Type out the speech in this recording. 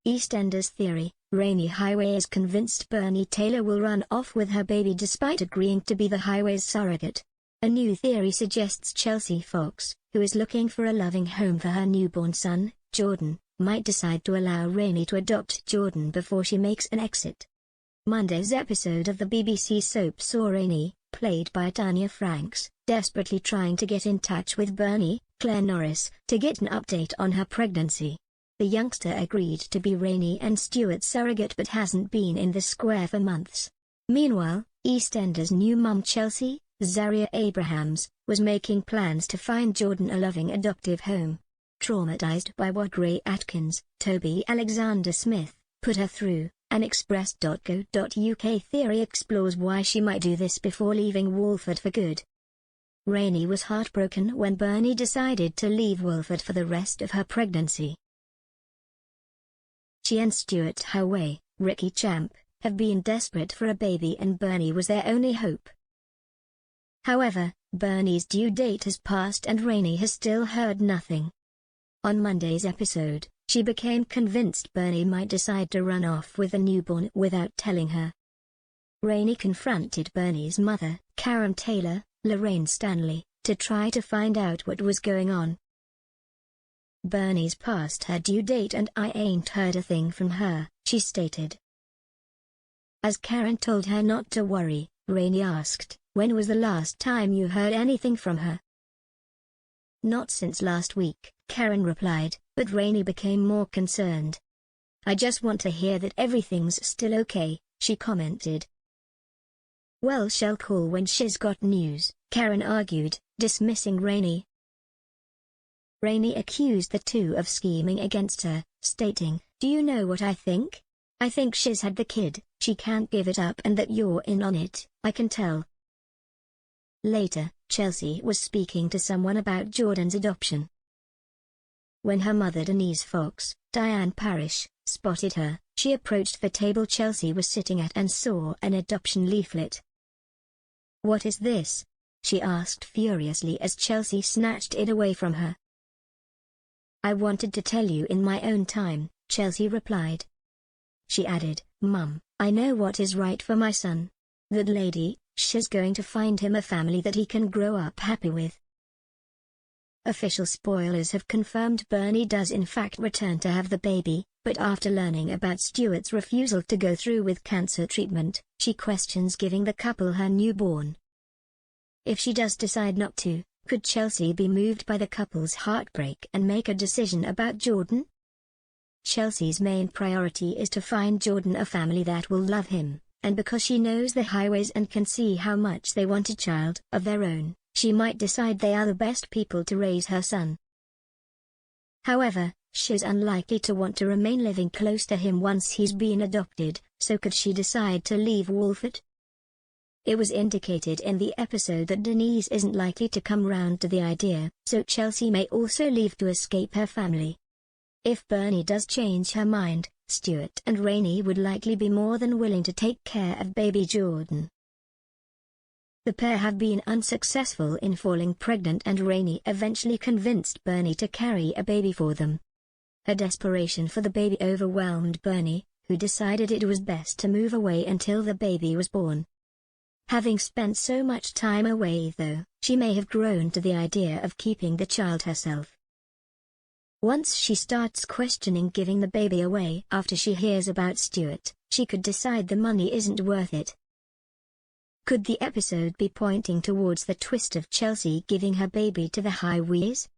EastEnders theory, Rainie Highway is convinced Bernie Taylor will run off with her baby despite agreeing to be the Highway's surrogate. A new theory suggests Chelsea Fox, who is looking for a loving home for her newborn son, Jordan, might decide to allow Rainie to adopt Jordan before she makes an exit. Monday's episode of the BBC soap saw Rainie, played by Tanya Franks, desperately trying to get in touch with Bernie, Claire Norris, to get an update on her pregnancy. The youngster agreed to be Rainie and Stuart's surrogate but hasn't been in the square for months. Meanwhile, EastEnders' new mum Chelsea, Zaria Abrahams, was making plans to find Jordan a loving adoptive home. Traumatized by what Ray Atkins, Toby Alexander Smith, put her through, an Express.co.uk theory explores why she might do this before leaving Walford for good. Rainie was heartbroken when Bernie decided to leave Walford for the rest of her pregnancy. She and Stuart Highway, Ricky Champ, have been desperate for a baby and Bernie was their only hope. However, Bernie's due date has passed and Rainie has still heard nothing. On Monday's episode, she became convinced Bernie might decide to run off with the newborn without telling her. Rainie confronted Bernie's mother, Karen Taylor, Lorraine Stanley, to try to find out what was going on. "Bernie's past her due date and I ain't heard a thing from her," she stated. As Karen told her not to worry, Rainie asked, "When was the last time you heard anything from her?" "Not since last week," Karen replied, but Rainie became more concerned. "I just want to hear that everything's still okay," she commented. "Well, she'll call when she's got news," Karen argued, dismissing Rainie. Rainie accused the two of scheming against her, stating, "Do you know what I think? I think she's had the kid, she can't give it up and that you're in on it, I can tell." Later, Chelsea was speaking to someone about Jordan's adoption. When her mother Denise Fox, Diane Parish, spotted her, she approached the table Chelsea was sitting at and saw an adoption leaflet. "What is this?" she asked furiously as Chelsea snatched it away from her. "I wanted to tell you in my own time," Chelsea replied. She added, "Mum, I know what is right for my son. That lady, she's going to find him a family that he can grow up happy with." Official spoilers have confirmed Bernie does in fact return to have the baby, but after learning about Stuart's refusal to go through with cancer treatment, she questions giving the couple her newborn. If she does decide not to, could Chelsea be moved by the couple's heartbreak and make a decision about Jordan? Chelsea's main priority is to find Jordan a family that will love him, and because she knows the Highways and can see how much they want a child of their own, she might decide they are the best people to raise her son. However, she's unlikely to want to remain living close to him once he's been adopted, so could she decide to leave Walford? It was indicated in the episode that Denise isn't likely to come round to the idea, so Chelsea may also leave to escape her family. If Bernie does change her mind, Stuart and Rainie would likely be more than willing to take care of baby Jordan. The pair have been unsuccessful in falling pregnant and Rainie eventually convinced Bernie to carry a baby for them. Her desperation for the baby overwhelmed Bernie, who decided it was best to move away until the baby was born. Having spent so much time away though, she may have grown to the idea of keeping the child herself. Once she starts questioning giving the baby away after she hears about Stuart, she could decide the money isn't worth it. Could the episode be pointing towards the twist of Chelsea giving her baby to the Highways?